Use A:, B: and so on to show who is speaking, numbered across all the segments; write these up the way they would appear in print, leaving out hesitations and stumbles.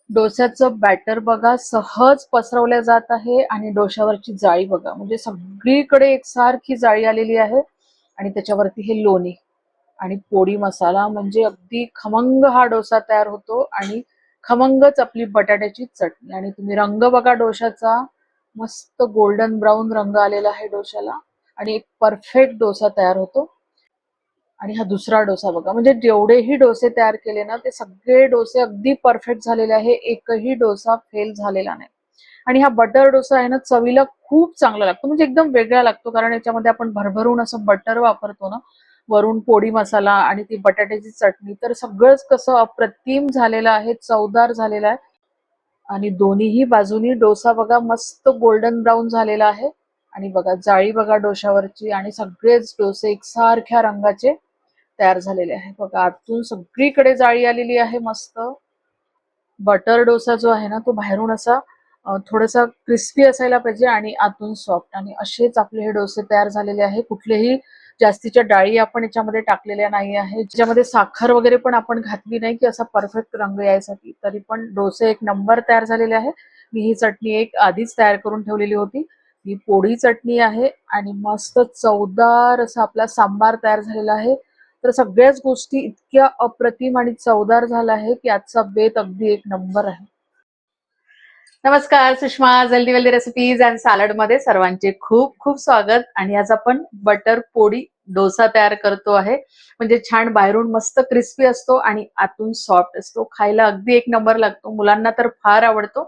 A: डोस्याचं batter बघा सहज पसरवल्या जात आहे आणि डोश्यावरची जाळी बघा म्हणजे सगळीकडे एकसारखी जाळी आलेली आहे आणि त्याच्यावरती हे लोणी आणि पोडी मसाला म्हणजे अगदी खमंग हा डोसा तयार होतो आणि खमंगच आपली बटाट्याची चटणी आणि तुम्ही रंग बघा डोशाचा मस्त गोल्डन ब्राऊन रंग आलेला आहे डोशाला आणि एक परफेक्ट डोसा तयार होतो. आणि हा दुसरा डोसा बघा म्हणजे जेवढेही डोसे तयार केले ना ते सगळे डोसे अगदी परफेक्ट झालेले आहे. एकही डोसा फेल झालेला नाही. आणि हा बटर डोसा आहे ना चवीला खूप चांगला लागतो म्हणजे एकदम वेगळा लागतो कारण याच्यामध्ये आपण भरभरून असं बटर वापरतो ना वरून पोडी मसाला आणि ती बटाट्याची चटणी तर सगळंच कसं अप्रतिम झालेलं आहे चवदार झालेलं आहे. आणि दोन्हीही बाजूनी डोसा बघा मस्त गोल्डन ब्राऊन झालेला आहे आणि बघा जाळी बघा डोशावरची आणि सगळेच डोसे एकसारख्या रंगाचे तयार झालेले आहे. बघा आतून सगळीकडे जाळी आलेली आहे मस्त. बटर डोसा जो आहे ना तो बाहेरून असा थोडासा क्रिस्पी असायला पाहिजे आणि आतून सॉफ्ट आणि असेच आपले हे डोसे तयार झालेले आहे. कुठलेही जास्तीच्या डाळी आपण याच्यामध्ये टाकलेल्या नाही आहे. ज्याच्यामध्ये साखर वगैरे पण आपण घातली नाही की असा परफेक्ट रंग यायसाठी. तरी पण डोसे एक नंबर तयार झालेले आहे. मी ही चटणी एक आधीच तयार करून ठेवलेली होती. ही पोळी चटणी आहे आणि मस्त चवदार असा आपला सांबार तयार झालेला आहे. तर सगळ्याच गोष्टी इतक्या अप्रतिम आणि चवदार झाल्या आहे की आजचा बेत अगदी एक नंबर आहे. नमस्कार, सुषमा जल्दी वेल्दी रेसिपीज अँड सॅलड मध्ये सर्वांचे खूप खूप स्वागत. आणि आज आपण बटर पोडी डोसा तयार करतो आहे. म्हणजे छान बाहेरून मस्त क्रिस्पी असतो आणि आतून सॉफ्ट असतो. खायला अगदी एक नंबर लागतो. मुलांना तर फार आवडतो.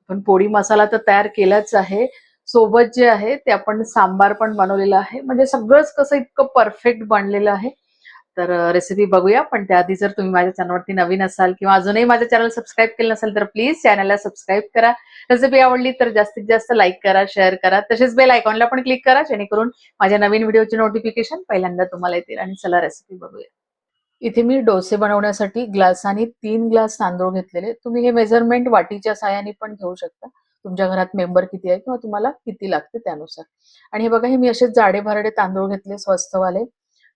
A: पण पोडी मसाला तर तयार केलाच आहे. सोबत जे आहे ते आपण सांबार पण बनवलेलं आहे. म्हणजे सगळंच कसं इतकं परफेक्ट बनलेलं आहे. तर रेसिपी बघूया. पण त्याआधी जर तुम्ही माझ्या चॅनलवरती नवीन असाल किंवा अजूनही माझं चॅनल सबस्क्राईब केलं नसेल तर प्लीज चॅनलला सबस्क्राईब करा. रेसिपी आवडली तर जास्तीत जास्त लाईक करा, शेअर करा. तसेच बेल आयकॉनला पण क्लिक करा जेणेकरून माझ्या नवीन व्हिडिओचे नोटिफिकेशन पहिल्यांदा तुम्हाला येतील. आणि चला रेसिपी बघूया. इथे मी डोसे बनवण्यासाठी ग्लासाने 3 ग्लास तांदूळ घेतलेले. तुम्ही हे मेजरमेंट वाटीच्या साहाय्याने पण घेऊ शकता. तुमच्या घरात मेंबर किती आहे किंवा तुम्हाला किती लागते त्यानुसार. आणि हे बघा हे मी असे जाडे भरडे तांदूळ घेतले स्वस्तवाले.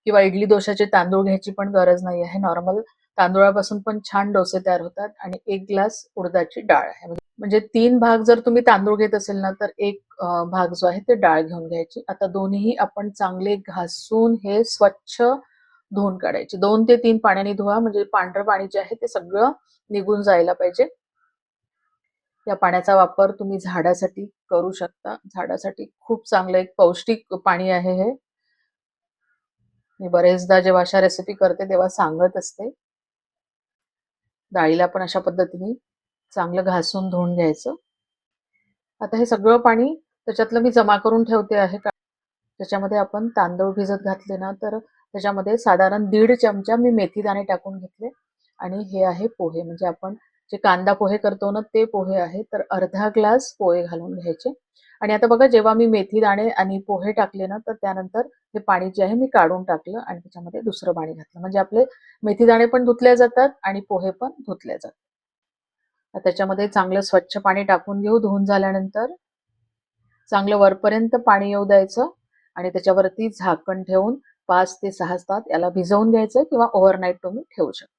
A: किंवा इडली डोशाचे तांदूळ घ्यायची पण गरज नाही आहे. नॉर्मल तांदूळापासून पण छान डोसे तयार होतात. आणि 1 ग्लास उडदाची डाळ आहे. म्हणजे 3 भाग जर तुम्ही तांदूळ घेत असेल ना तर एक भाग जो आहे ते डाळ घेऊन घ्यायची. आता दोन्ही आपण चांगले घासून हे स्वच्छ धुवून काढायचे. 2 ते 3 पाण्याने धुवा म्हणजे पांढरं पाणी जे आहे ते सगळं निघून जायला पाहिजे. या पाण्याचा वापर तुम्ही झाडासाठी करू शकता. झाडासाठी खूप चांगलं एक पौष्टिक पाणी आहे हे. मी बरेचदा जेव्हा अशा रेसिपी करते तेव्हा सांगत असते. डाळीला पण अशा पद्धतीने चांगलं घासून धुवून घ्यायचं. आता हे सगळं पाणी त्याच्यातलं मी जमा करून ठेवते आहे. त्याच्यामध्ये आपण तांदूळ भिजत घातले ना तर त्याच्यामध्ये साधारण 1.5 चमचा मी मेथी दाणे टाकून घेतले. आणि हे आहे पोहे म्हणजे आपण जे कांदा पोहे करतो ना ते पोहे आहे. तर अर्धा ग्लास पोहे घालून घ्यायचे. आणि आता बघा जेव्हा मी मेथी दाणे आणि पोहे टाकले ना तर त्यानंतर हे पाणी जे आहे मी काढून टाकलं आणि त्याच्यामध्ये दुसरं पाणी घातलं म्हणजे आपले मेथी दाणे पण धुतले जातात आणि पोहे पण धुतले जातात. त्याच्यामध्ये चांगलं स्वच्छ पाणी टाकून घेऊ. धुवून झाल्यानंतर चांगलं वरपर्यंत पाणी येऊ द्यायचं आणि त्याच्यावरती झाकण ठेवून 5 ते 6 तास याला भिजवून घ्यायचं किंवा ओव्हरनाईट तुम्ही ठेवू शकता.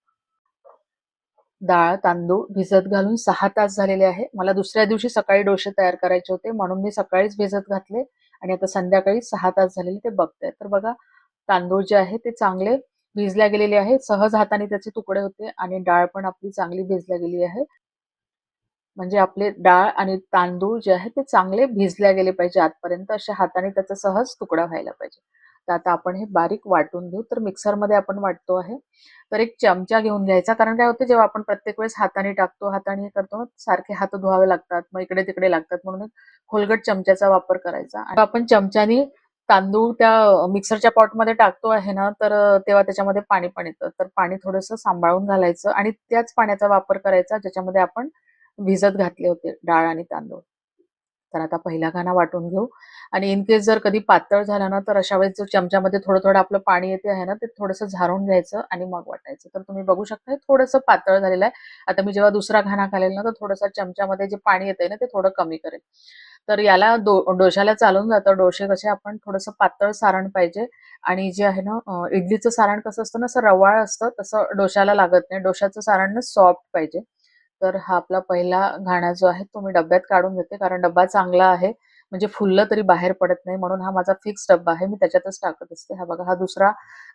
A: डाळ तांदूळ भिजत घालून 6 तास झालेले आहे. मला दुसऱ्या दिवशी सकाळी डोसे तयार करायचे होते म्हणून मी सकाळीच भिजत घातले आणि आता संध्याकाळी 6 तास झालेले ते बघताय. तर बघा तांदूळ जे आहे ते चांगले भिजल्या गेलेले आहे. सहज हाताने त्याचे तुकडे होते आणि डाळ पण आपली चांगली भिजल्या गेली आहे. म्हणजे आपले डाळ आणि तांदूळ जे आहे ते चांगले भिजल्या गेले पाहिजे आतपर्यंत. अशा हाताने त्याचा सहज तुकडा व्हायला पाहिजे. तर आता आपण हे बारीक वाटून घेऊ. तर मिक्सरमध्ये आपण वाटतो आहे. तर एक चमचा घेऊन घ्यायचा कारण काय होतं जेव्हा आपण प्रत्येक वेळेस हाताने टाकतो हाताने हे करतो सारखे हात धुवावे लागतात मग इकडे तिकडे लागतात म्हणून एक खोलगट चमच्याचा वापर करायचा. आणि आपण चमच्याने तांदूळ त्या मिक्सरच्या पॉटमध्ये टाकतो आहे ना तर तेव्हा त्याच्यामध्ये पाणी पण येतं. तर पाणी थोडंसं सांभाळून घालायचं आणि त्याच पाण्याचा वापर करायचा ज्याच्यामध्ये आपण भिजत घातले होते डाळ आणि तांदूळ. तर आता पहिला घाणा वाटून घेऊ. आणि इन केस जर कधी पातळ झाला ना तर अशा वेळेस जो चमच्यामध्ये थोडं थोडं आपलं पाणी येते आहे ना ते थोडंसं झारून घ्यायचं आणि मग वाटायचं. तर तुम्ही बघू शकता थोडंसं पातळ झालेलं आहे. आता मी जेव्हा दुसरा घाणा घालेल ना तर थोडंसं चमच्यामध्ये जे पाणी येतंय ना ते थोडं कमी करेल. तर याला डोश्याला चालून जातं. डोसे कसे आपण थोडंसं पातळ सारण पाहिजे. आणि जे आहे ना इडलीचं सारण कसं असतं ना असं रवाळ असतं तसं डोश्याला लागत नाही. डोश्याचं सारण ना सॉफ्ट पाहिजे. तर हा आपला पहिला घाणा जो आहे तो मी डब्यात काढून घेते, कारण डब्बा चांगला आहे, म्हणजे फुललं तरी बाहेर पडत नाही, म्हणून हा माझा फिक्स डब्बा आहे, मी त्याच्यातच टाकत असते. हा बघा, हा दुसरा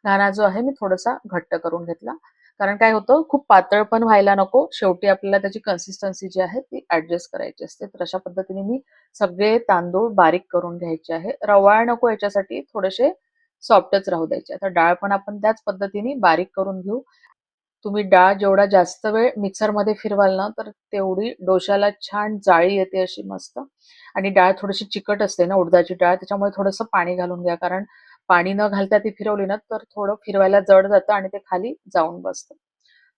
A: घाणा जो आहे मी थोडासा घट्ट करून घेतला, कारण काय होतं, खूप पातळ पण व्हायला नको, शेवटी आपल्याला त्याची कन्सिस्टन्सी जी आहे ती ऍडजस्ट करायची असते. तर अशा पद्धतीने मी सगळे तांदूळ बारीक करून घ्यायचे आहे. रवाळ नको, याच्यासाठी थोडेसे सॉफ्टच राहू द्यायचे. आता डाळ पण आपण त्याच पद्धतीने बारीक करून घेऊ. तुम्ही डाळ जेवढा जास्त वेळ मिक्सरमध्ये फिरवाल ना, तर तेवढी डोश्याला छान जाळी येते अशी मस्त. आणि डाळ थोडीशी चिकट असते ना, उडदाची डाळ, त्याच्यामुळे थोडंसं पाणी घालून घ्या, कारण पाणी न घालता ती फिरवली ना, तर थोडं फिरवायला जड जातं आणि ते खाली जाऊन बसतं.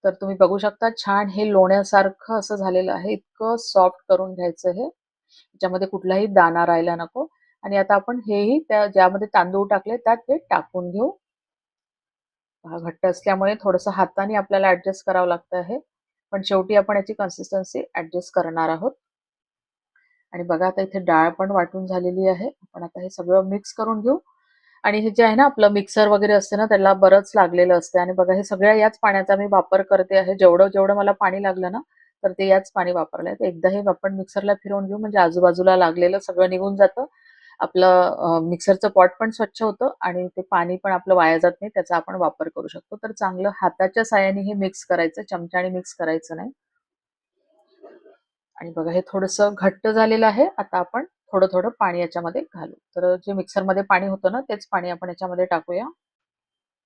A: तर तुम्ही बघू शकता, छान हे लोण्यासारखं असं झालेलं आहे. इतकं सॉफ्ट करून घ्यायचं हे, त्याच्यामध्ये कुठलाही दाणा राहायला नको. आणि आता आपण हेही त्या ज्यामध्ये तांदूळ टाकले त्यात ते टाकून घेऊ. हा घट्ट असल्यामुळे थोडंसं हाताने आपल्याला ऍडजस्ट करावं लागतं आहे, पण शेवटी आपण याची कन्सिस्टन्सी ऍडजस्ट करणार आहोत. आणि बघा, आता इथे डाळ पण वाटून झालेली आहे. आपण आता हे सगळं मिक्स करून घेऊ. आणि हे जे आहे ना, आपलं मिक्सर वगैरे असते ना, त्याला बरंच लागलेलं असते. आणि बघा, हे सगळ्या याच पाण्याचा मी वापर करते आहे. जेवढं जेवढं मला पाणी लागलं ना, तर ते याच पाणी वापरलंय. तर एकदा हे आपण मिक्सरला फिरवून घेऊ, म्हणजे आजूबाजूला लागलेलं सगळं निघून जातं. आपलं मिक्सरचं पॉट पण स्वच्छ होतं आणि ते पाणी पण आपलं वाया जात नाही, त्याचा आपण वापर करू शकतो. तर चांगलं हाताच्या साहाय्याने हे मिक्स करायचं, चमच्याने मिक्स करायचं नाही. आणि बघा, हे थोडंसं घट्ट झालेलं आहे. आता आपण थोडं थोडं पाणी याच्यामध्ये घालू. तर जे मिक्सरमध्ये पाणी होतं ना, तेच पाणी आपण याच्यामध्ये टाकूया.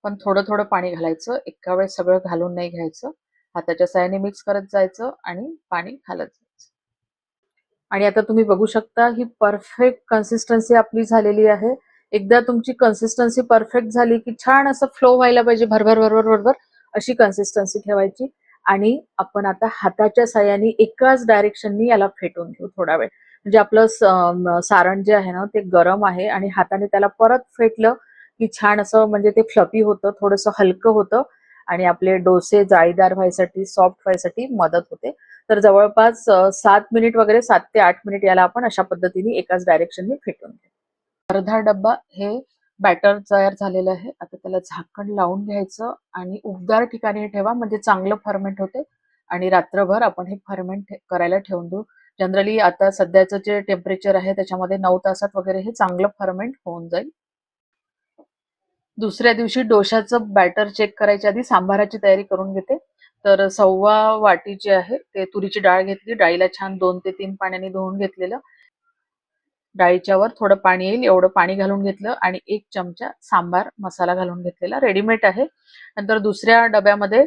A: पण थोडं थोडं पाणी घालायचं, एका वेळेस सगळं घालून नाही घ्यायचं. हाताच्या साहाय्याने मिक्स करत जायचं आणि पाणी घालत जायचं. आणि आता तुम्ही बघू शकता, ही परफेक्ट कन्सिस्टन्सी आपली झालेली आहे. एकदा तुमची कन्सिस्टन्सी परफेक्ट झाली की छान असं फ्लो व्हायला पाहिजे, भरभर भरभर भरभर अशी कन्सिस्टन्सी ठेवायची. आणि आपण आता हाताच्या साहाय्याने एकाच डायरेक्शननी याला फेटून घेऊ थोडा वेळ, म्हणजे आपलं सारण जे आहे ना, ते गरम आहे आणि हाताने त्याला परत फेटलं की छान असं, म्हणजे ते फ्लफी होतं, थोडंसं हलकं होतं आणि आपले डोसे जाळीदार व्हायसाठी, सॉफ्ट व्हायसाठी मदत होते. तर जवळपास 7 मिनिट वगैरे, 7 ते 8 मिनिट याला आपण अशा पद्धतीने एकाच डायरेक्शनने फेटून घेऊ. अर्धा डब्बा हे बॅटर तयार झालेलं आहे. आता त्याला झाकण लावून घ्यायचं आणि उबदार ठिकाणी हे ठेवा, म्हणजे चांगलं फर्मेंट होते. आणि रात्रभर आपण हे फर्मेंट करायला ठेवून देऊ. जनरली आता सध्याचं जे टेम्परेचर आहे त्याच्यामध्ये 9 तासात वगैरे हे चांगलं फर्मेंट होऊन जाईल. दुसऱ्या दिवशी डोशाचं बॅटर चेक करायच्या आधी सांबाराची तयारी करून घेते. तर 1/2 वाटी जी आहे ते तुरीची डाळ घेतली. डाळीला छान 2 ते 3 पाण्याने धुवून घेतलेलं. डाळीच्या वर थोडं पाणी येईल एवढं पाणी घालून घेतलं आणि 1 चमचा सांबार मसाला घालून घेतलेला, रेडीमेड आहे. नंतर दुसऱ्या डब्यामध्ये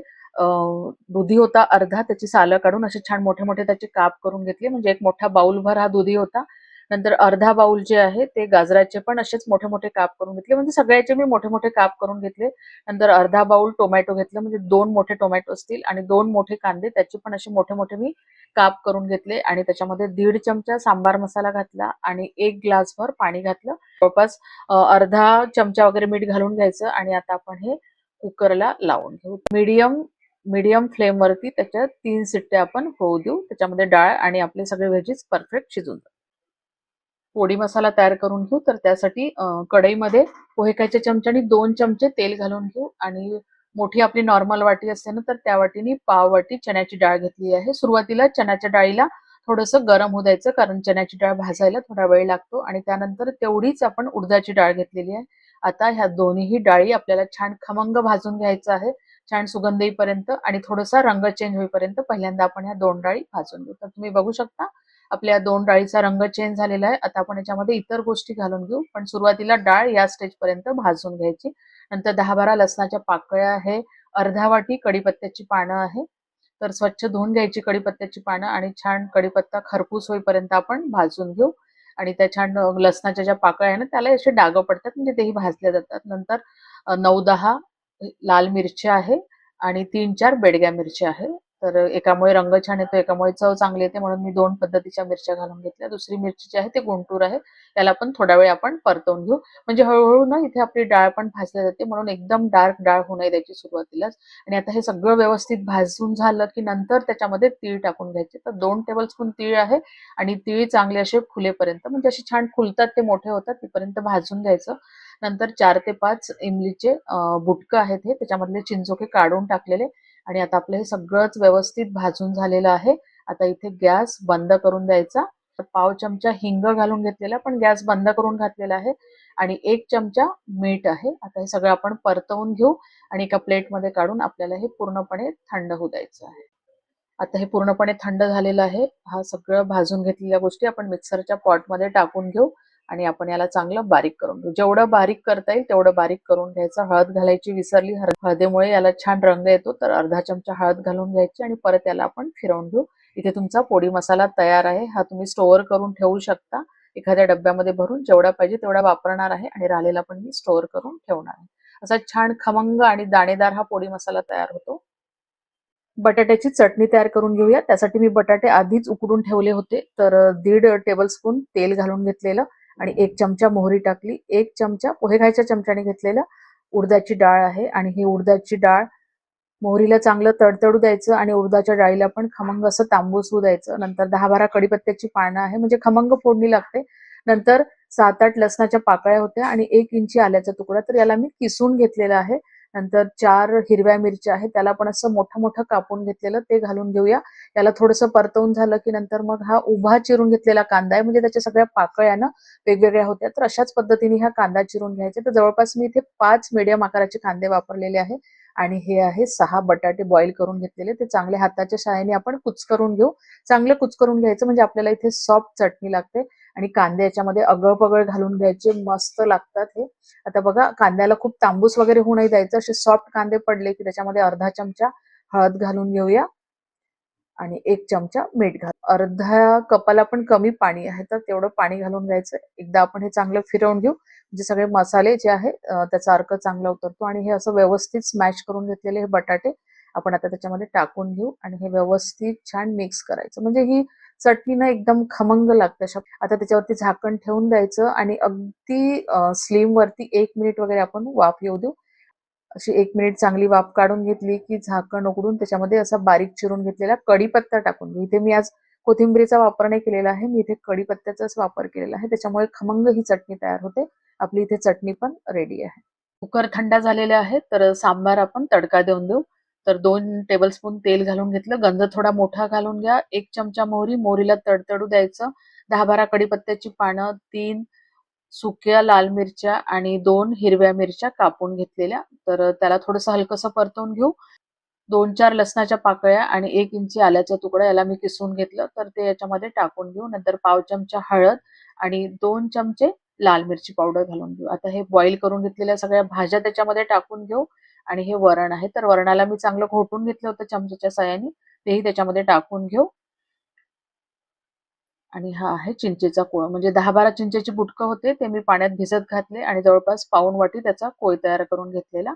A: दुधी होता अर्धा, त्याची सालं काढून असे छान मोठे मोठे त्याचे काप करून घेतले, म्हणजे एक मोठा बाउलभर हा दुधी होता. नंतर अर्धा बाउल जे आहे ते गाजराचे पण असेच मोठे मोठे काप करून घेतले, म्हणजे सगळ्याचे मी मोठे मोठे काप करून घेतले. नंतर अर्धा बाउल टोमॅटो घेतलं, म्हणजे 2 मोठे टोमॅटो असतील, आणि 2 मोठे कांदे, त्याचे पण असे मोठे मोठे मी काप करून घेतले. आणि त्याच्यामध्ये 1.5 चमचा सांबार मसाला घातला आणि 1 ग्लासभर पाणी घातलं. जवळपास अर्धा चमचा वगैरे मीठ घालून घ्यायचं. आणि आता आपण हे कुकरला लावून घेऊ. मीडियम फ्लेम वरती त्याच्या 3 शिट्ट्या आपण होऊ देऊ. त्याच्यामध्ये डाळ आणि आपले सगळे व्हेजीस परफेक्ट शिजून जातात. पोडी मसाला तयार करून घेऊ. तर त्यासाठी कढईमध्ये पोहेकाच्या चमच्याने 2 चमचे तेल घालून घेऊ. आणि मोठी आपली नॉर्मल वाटी असते ना, तर त्या वाटीने पाव वाटी चण्याची डाळ घेतली आहे. सुरुवातीला चण्याच्या डाळीला थोडंसं गरम होऊ द्यायचं, कारण चण्याची डाळ भाजायला थोडा वेळ लागतो. आणि त्यानंतर तेवढीच आपण उडदाची डाळ घेतलेली आहे. आता ह्या दोन्हीही डाळी आपल्याला छान खमंग भाजून घ्यायचं आहे, छान सुगंध येईपर्यंत आणि थोडासा रंग चेंज होईपर्यंत पहिल्यांदा आपण ह्या 2 डाळी भाजून घेऊ. तर तुम्ही बघू शकता, आपल्या 2 डाळीचा रंग चेंज झालेला आहे. आता आपण याच्यामध्ये इतर गोष्टी घालून घेऊ, पण सुरुवातीला डाळ या स्टेज पर्यंत भाजून घ्यायची. नंतर 10-12 लसणाच्या पाकळ्या आहे, अर्धा वाटी कढीपत्त्याची पानं आहे. तर स्वच्छ धुवून घ्यायची कढीपत्त्याची पानं आणि छान कढीपत्ता खरपूस होईपर्यंत आपण भाजून घेऊ. आणि त्या छान लसणाच्या ज्या पाकळ्या आहे ना, त्याला असे डाग पडतात, म्हणजे तेही भाजले जातात. नंतर 9-10 लाल मिरच्या आहे आणि 3-4 बेडग्या मिरच्या आहे. तर एकामुळे रंग छान येतो, एकामुळे चव चांगली येते, म्हणून मी 2 पद्धतीच्या मिरच्या घालून घेतल्या. दुसरी मिरची जी आहे ते गुंटूर आहे, त्याला पण थोडा वेळ आपण परतवून घेऊ. म्हणजे हळूहळू ना इथे आपली डाळ पण भाजली जाते, म्हणून एकदम डार्क डाळ होऊ नये द्यायची सुरुवातीलाच. आणि आता हे सगळं व्यवस्थित भाजून झालं की नंतर त्याच्यामध्ये तीळ टाकून घ्यायचे. तर 2 टेबलस्पून तीळ आहे आणि तीळ चांगले असे फुलेपर्यंत, म्हणजे असे छान फुलतात ते मोठे होतात तिपर्यंत भाजून घ्यायचं. नंतर 4 ते 5 इमलीचे बुटकं आहेत, हे त्याच्यामधले चिंचोके काढून टाकलेले आणि आता आपलं हे सगळंच व्यवस्थित भाजून झालेलं आहे. आता इथे गॅस बंद करून द्यायचा. पाव चमचा हिंग घालून घेतलेला, पण गॅस बंद करून घातलेला आहे. आणि 1 चमचा मीठ आहे. आता हे सगळं आपण परतवून घेऊ आणि एका प्लेटमध्ये काढून आपल्याला हे पूर्णपणे थंड होऊ द्यायचं आहे. आता हे पूर्णपणे थंड झालेलं आहे. हा सगळं भाजून घेतलेल्या गोष्टी आपण मिक्सरच्या पॉटमध्ये टाकून घेऊ आणि आपण याला चांगलं बारीक करून घेऊ. जेवढं बारीक करता येईल तेवढं बारीक करून घ्यायचं. हळद घालायची विसरली, हळदीमुळे याला छान रंग येतो, तर अर्धा चमचा हळद घालून घ्यायची आणि परत याला आपण फिरवून घेऊ. इथे तुमचा पोडी मसाला तयार आहे. हा तुम्ही स्टोअर करून ठेवू शकता. एखाद्या डब्यामध्ये भरून जेवढा पाहिजे तेवढा वापरणार आहे आणि राहिलेला पण मी स्टोअर करून ठेवणार आहे. असा छान खमंग आणि दाणेदार हा पोडी मसाला तयार होतो. बटाट्याची चटणी तयार करून घेऊया. त्यासाठी मी बटाटे आधीच उकडून ठेवले होते. तर 1.5 टेबलस्पून तेल घालून घेतलेलं आणि 1 चमचा मोहरी टाकली. 1 चमचा पोहे खायच्या चमच्याने घेतलेलं उडदाची डाळ आहे आणि ही उडदाची डाळ मोहरीला चांगलं तडतडू द्यायचं आणि उडदाच्या डाळीला पण खमंग असं तांबूस होऊ द्यायचं. नंतर 10-12 कढीपत्त्याची पानं आहे, म्हणजे खमंग फोडणी लागते. नंतर 7-8 लसणाच्या पाकळ्या होत्या आणि 1 इंची आल्याचा तुकडा, तर याला मी किसून घेतलेला आहे. नंतर 4 हिरव्या मिरच्या आहेत, त्याला पण असं मोठं मोठं कापून घेतलेलं ते घालून घेऊया. याला थोडंसं परतवून झालं की नंतर मग हा उभा चिरून घेतलेला कांदा आहे, म्हणजे त्याच्या सगळ्या पाकळ्या ना वेगवेगळ्या होत्या. तर अशाच पद्धतीने हा कांदा चिरून घ्यायचा. तर जवळपास मी इथे 5 मीडियम आकाराचे कांदे वापरलेले आहे आणि हे आहे 6 बटाटे बॉईल करून घेतलेले. ते चांगले हाताच्या सहाय्याने आपण कुचकरून घेऊ. चांगलं कुचकरून घ्यायचं, म्हणजे आपल्याला इथे सॉफ्ट चटणी लागते. आणि कांदे याच्यामध्ये अगळ-पगळ घालून घ्यायचे, मस्त लागतात हे. आता बघा, कांद्याला खूप तांबूस वगैरे होऊ नाही द्यायचं. असे सॉफ्ट कांदे पडले की त्याच्यामध्ये अर्धा चमचा हळद घालून घेऊया आणि 1 चमचा मीठ घाल. अर्ध्या कपाला पण कमी पाणी आहे, तर तेवढं पाणी घालून घ्यायचं. एकदा आपण हे चांगलं फिरवून घेऊ, म्हणजे सगळे मसाले जे आहे त्याचा अर्क चांगला उतरतो. आणि हे असं व्यवस्थित स्मॅश करून घेतलेले हे बटाटे आपण आता त्याच्यामध्ये टाकून घेऊ आणि हे व्यवस्थित छान मिक्स करायचं, म्हणजे ही चटणी ना एकदम खमंग लागते. आता त्याच्यावरती झाकण ठेवून द्यायचं आणि अगदी स्लिम वरती 1 मिनिट वगैरे आपण वाफ येऊ देऊ. अशी 1 मिनिट चांगली वाफ काढून घेतली की झाकण उघडून त्याच्यामध्ये असा बारीक चिरून घेतलेला कढीपत्ता टाकून घेऊ. इथे मी आज कोथिंबीरीचा वापर नाही केलेला आहे, मी इथे कढीपत्त्याचाच वापर केलेला आहे. त्याच्यामुळे खमंग ही चटणी तयार होते. आपली इथे चटणी पण रेडी आहे. कुकर थंड झालेले आहे, तर सांबार आपण तडका देऊन देऊ. तर 2 टेबलस्पून तेल घालून घेतलं. गंज थोडा मोठा घालून घ्या. 1 चमचा मोहरी, मोहरीला तडतडू द्यायचं. 10-12 कढीपत्त्याची पानं, 3 सुक्या लाल मिरच्या आणि 2 हिरव्या मिरच्या कापून घेतलेल्या. तर त्याला थोडंसं हलकंसं परतवून घेऊ. 2-4 लसणाच्या पाकळ्या आणि 1 इंची आल्याचा तुकडा याला मी किसून घेतलं, तर ते याच्यामध्ये टाकून घेऊ. नंतर पाव चमचा हळद आणि 2 चमचे लाल मिरची पावडर घालून घेऊ. आता हे बॉईल करून घेतलेल्या सगळ्या भाज्या त्याच्यामध्ये टाकून घेऊ. आणि हे वरण आहे, तर वरणाला मी चांगलं घोटून घेतलं होतं चमच्याच्या साहाय्याने, तेही त्याच्यामध्ये टाकून घेऊ. आणि हा आहे चिंचेचा कोळ, म्हणजे 10-12 चिंचेची बुटकं होते, ते मी पाण्यात भिजत घातले आणि जवळपास पाऊण वाटी त्याचा कोळ तयार करून घेतलेला.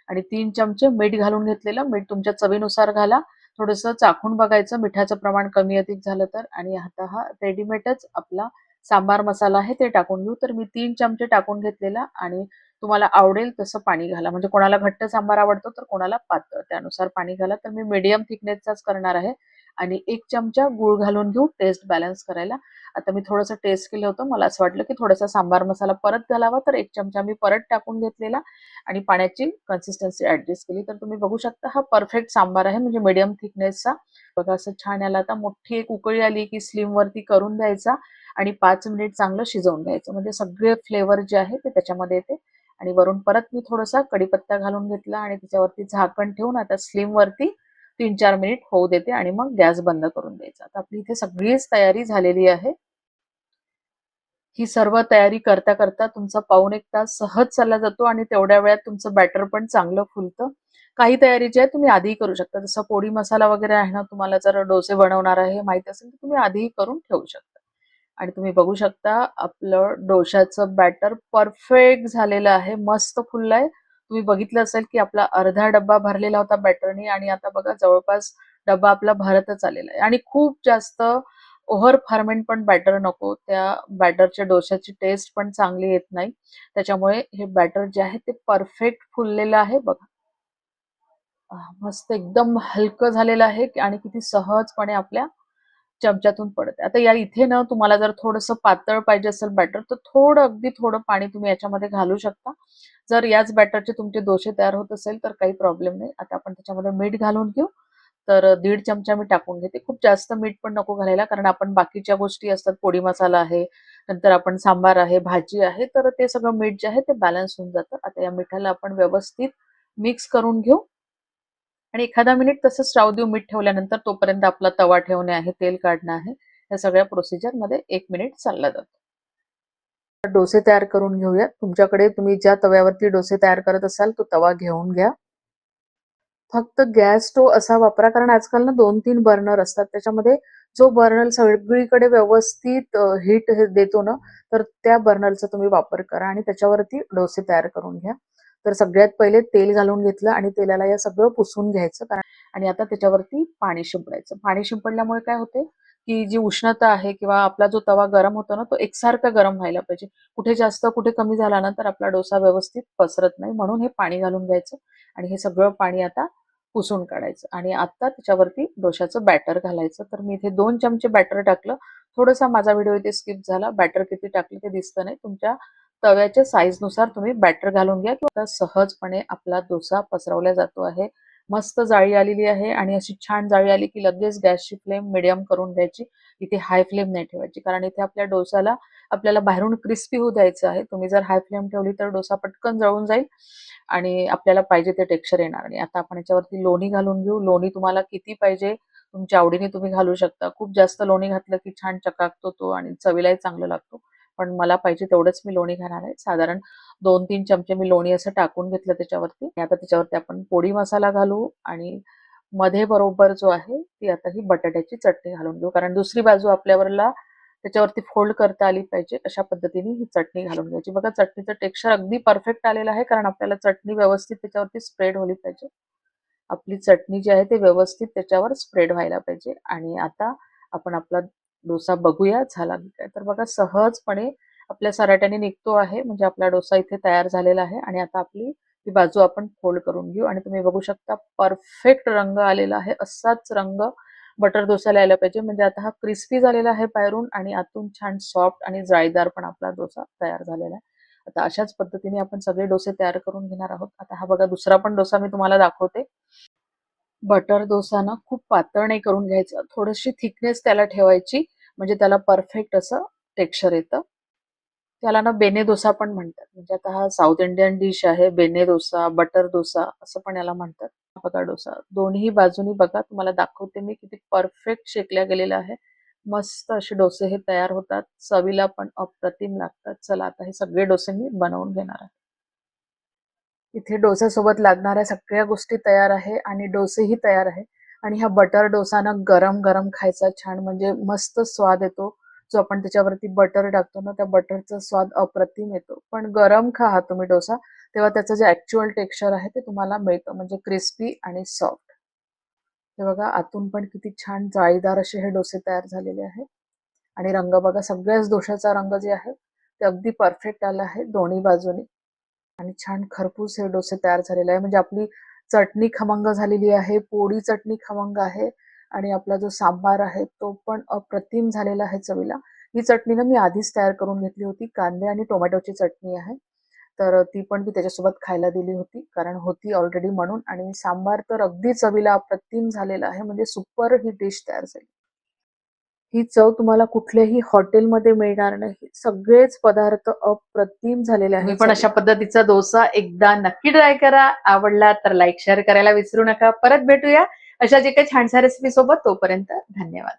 A: आणि 3 चमचे मीठ घालून घेतलेलं. मीठ तुमच्या चवीनुसार घाला. थोडंसं चाखून बघायचं मिठाचं प्रमाण कमी अधिक झालं तर. आणि आता हा रेडीमेडच आपला सांबार मसाला आहे, ते टाकून घेऊ. तर मी 3 चमचे टाकून घेतलेला आणि तुम्हाला आवडेल तसं पाणी घाला. म्हणजे कोणाला घट्ट सांबार आवडतो तर कोणाला पातळ, त्यानुसार पाणी घाला. तर मी मीडियम थिकनेसचाच करणार आहे. आणि 1 चमचा गूळ घालून घेऊ टेस्ट बॅलन्स करायला. आता मी थोडंसं टेस्ट केलं होतं. मला असं वाटलं की थोडासा सांबार मसाला परत घालावा, तर 1 चमचा मी परत टाकून घेतलेला आणि पाण्याची कन्सिस्टन्सी ॲडजस्ट केली. तर तुम्ही बघू शकता हा परफेक्ट सांबार आहे, म्हणजे मीडियम थिकनेसचा. बघा असं छान. याला आता मोठी एक उकळी आली की स्लिम वरती करून द्यायचा आणि 5 मिनिट चांगलं शिजवून घ्यायचं, म्हणजे सगळे फ्लेवर जे आहे ते त्याच्यामध्ये येते. आणि वरून परत मी थोडासा कढीपत्ता घालून घेतला आणि त्याच्यावरती झाकण ठेवून आता स्लिम वरती 3-4 मिनिट होऊ देते आणि मग गॅस बंद करून द्यायचा. आता आपली इथे सगळीच तयारी झालेली आहे. ही सर्व तयारी करता करता तुमचा पाऊण 1 तास सहज चालला जातो आणि तेवढ्या वेळात तुमचं बॅटर पण चांगलं फुलतं. काही तयारी जी आहे तुम्ही आधीही करू शकता. जसं पोडी मसाला वगैरे आहे ना, तुम्हाला जर डोसे बनवणार आहे हे माहिती असेल तर तुम्ही आधीही करून ठेवू शकता. आणि तुम्ही बघू शकता आपलं डोशाचं बॅटर परफेक्ट झालेलं आहे. मस्त फुललंय. तुम्ही बघितलं असेल की आपला अर्धा डब्बा भरलेला होता बॅटरनी आणि आता बघा जवळपास डब्बा आपला भरतच आलेला आहे. आणि खूप जास्त ओव्हर फर्मेंट पण बॅटर नको. त्या बॅटरच्या डोश्याची टेस्ट पण चांगली येत नाही. त्याच्यामुळे हे बॅटर जे आहे ते परफेक्ट फुललेलं आहे बघा. मस्त एकदम हलकं झालेलं आहे आणि किती सहजपणे आपल्या चमच्यातून पडते. आता या इथे ना तुम्हाला जर थोडंसं पातळ पाहिजे असेल बॅटर, तर थोडं अगदी थोडं पाणी तुम्ही याच्यामध्ये घालू शकता. जर याच बॅटरचे तुमचे डोसे तयार होत असेल तर काही प्रॉब्लेम नाही. आता आपण त्याच्यामध्ये मीठ घालून घेऊ. तर 1.5 चमचा मी टाकून घेते. खूप जास्त मीठ पण नको घालायला, कारण आपण बाकीच्या गोष्टी असतात, पोडी मसाला आहे, नंतर आपण सांबार आहे, भाजी आहे, तर ते सगळं मीठ जे आहे ते बॅलन्स होऊन जातं. आता या मिठाला आपण व्यवस्थित मिक्स करून घेऊ आणि एखादा मिनिट तसंच राहू देऊ मीठ ठेवल्यानंतर. तोपर्यंत आपला तवा ठेवणे आहे, तेल काढणं आहे, या सगळ्या प्रोसिजरमध्ये 1 मिनिट चालला जातो. डोसे तयार करून घेऊया. तुमच्याकडे तुम्ही ज्या तव्यावरती डोसे तयार करत असाल तो तवा घेऊन घ्या. फक्त गॅस स्टोव्ह असा वापरा, कारण आजकाल ना 2-3 बर्नर असतात. त्याच्यामध्ये जो बर्नर सगळीकडे व्यवस्थित हीट देतो ना, तर त्या बर्नरचा तुम्ही वापर करा आणि त्याच्यावरती डोसे तयार करून घ्या. तर सगळ्यात पहिले तेल घालून घेतलं आणि तेलाला या सगळं पुसून घ्यायचं, आणि आता त्याच्यावरती पाणी शिंपडायचं. पाणी शिंपडल्यामुळे काय होते, की जी उष्णता आहे किंवा आपला जो तवा गरम होतो ना, तो एकसारखा गरम व्हायला पाहिजे. कुठे जास्त कुठे कमी झाला ना, तर आपला डोसा व्यवस्थित पसरत नाही. म्हणून हे पाणी घालून घ्यायचं आणि हे सगळं पाणी आता पुसून काढायचं आणि आता त्याच्यावरती डोशाचं बॅटर घालायचं. तर मी इथे 2 चमचे बॅटर टाकलं. थोडासा माझा व्हिडिओ इथे स्किप झाला. बॅटर किती टाकलं ते दिसतं नाही. तुमच्या तव्याच्या साईजनुसार तुम्ही बॅटर घालून घ्या किंवा सहजपणे आपला डोसा पसरवला जातो आहे. मस्त जाळी आलेली आहे आणि अशी छान जाळी आली की लगेच गॅसची फ्लेम मिडियम करून द्यायची. इथे हाय फ्लेम नाही ठेवायची, कारण इथे आपल्या डोसाला आपल्याला बाहेरून क्रिस्पी होऊ द्यायचं आहे. तुम्ही जर हाय फ्लेम ठेवली तर डोसा पटकन जळून जाईल आणि आपल्याला पाहिजे ते टेक्स्चर येणार नाही. आता आपण याच्यावरती लोणी घालून घेऊ. लोणी तुम्हाला किती पाहिजे तुमच्या आवडीने तुम्ही घालू शकता. खूप जास्त लोणी घातलं की छान चकाकतो तो आणि चवीलाही चांगलं लागतो. पण मला पाहिजे तेवढंच मी लोणी घालणार आहे. साधारण 2-3 चमचे मी लोणी असं टाकून घेतलं त्याच्यावरती. आता त्याच्यावरती आपण पोडी मसाला घालू आणि मध्ये बरोबर जो आहे ती आता ही बटाट्याची चटणी घालून घेऊ, कारण दुसरी बाजू आपल्यावरला त्याच्यावरती फोल्ड करता आली पाहिजे. अशा पद्धतीने ही चटणी घालून घ्यायची. बघा चटणीचं टेक्स्चर अगदी परफेक्ट आलेलं आहे, कारण आपल्याला चटणी व्यवस्थित त्याच्यावरती स्प्रेड होली पाहिजे. आपली चटणी जी आहे ते व्यवस्थित त्याच्यावर स्प्रेड व्हायला पाहिजे. आणि आता आपण आपला डोसा बघूया झाला की काय. तर बघा सहजपणे आपल्या सराट्याने निघतो आहे, म्हणजे आपला डोसा इथे तयार झालेला आहे. आणि आता आपली ही बाजू आपण फोल्ड करून घेऊ आणि तुम्ही बघू शकता परफेक्ट रंग आलेला आहे. असाच रंग बटर डोसाला यायला पाहिजे, म्हणजे आता हा क्रिस्पी झालेला आहे बाहेरून आणि आतून छान सॉफ्ट आणि जाळीदार पण आपला डोसा तयार झालेला आहे. आता अशाच पद्धतीने आपण सगळे डोसे तयार करून घेणार आहोत. आता हा बघा दुसरा पण डोसा मी तुम्हाला दाखवते. बटर डोसा ना खूप पातळ नाही करून घ्यायचं, थोडीशी थिकनेस त्याला ठेवायची, म्हणजे त्याला परफेक्ट असं टेक्स्चर येतं. त्याला ना बेने डोसा पण म्हणतात. म्हणजे आता हा साऊथ इंडियन डिश आहे. बेने डोसा, बटर डोसा असं पण याला म्हणतात. बघा डोसा दोन्ही बाजूनी बघा, तुम्हाला दाखवते मी किती परफेक्ट शेकल्या गेलेला आहे. मस्त असे डोसे हे तयार होतात. चवीला पण अप्रतिम लागतात. चला आता हे सगळे डोसे मी बनवून घेणार आहे. इथे डोस्यासोबत लागणाऱ्या सगळ्या गोष्टी तयार आहे आणि डोसेही तयार आहे. आणि हा बटर डोसा ना गरम गरम खायचा छान, म्हणजे मस्त स्वाद येतो. जो आपण त्याच्यावरती बटर टाकतो ना, त्या बटरचा स्वाद अप्रतिम येतो. पण गरम खा हा तुम्ही डोसा, तेव्हा त्याचं जे ऍक्च्युअल टेक्स्चर आहे ते तुम्हाला मिळतं, म्हणजे क्रिस्पी आणि सॉफ्ट. हे बघा आतून पण किती छान जाळीदार असे हे डोसे तयार झालेले आहेत. आणि रंग बघा, सगळ्याच डोशाचा रंग जे आहे ते अगदी परफेक्ट आला आहे दोन्ही बाजूनी. आणि छान खरपूस हे डोसे तयार झालेले आहे. म्हणजे आपली चटणी खमंग झालेली आहे, पोळी चटणी खमंग आहे आणि आपला जो सांबार आहे तो पण अप्रतिम झालेला आहे चवीला. ही चटणी ना मी आधीच तयार करून घेतली होती. कांदे आणि टोमॅटोची चटणी आहे. तर ती पण मी त्याच्यासोबत खायला दिली होती, कारण होती ऑलरेडी म्हणून. आणि सांबार तर अगदी चवीला अप्रतिम झालेला आहे, म्हणजे सुपर ही डिश तयार झाली. ही चव तुम्हाला कुठल्याही हॉटेलमध्ये मिळणार नाही. सगळेच पदार्थ अप्रतिम झालेले आहेत. तुम्ही पण अशा पद्धतीचा डोसा एकदा नक्की ट्राय करा. आवडला तर लाईक शेअर करायला विसरू नका. परत भेटूया अशाच एका छानशा रेसिपी सोबत. तोपर्यंत धन्यवाद.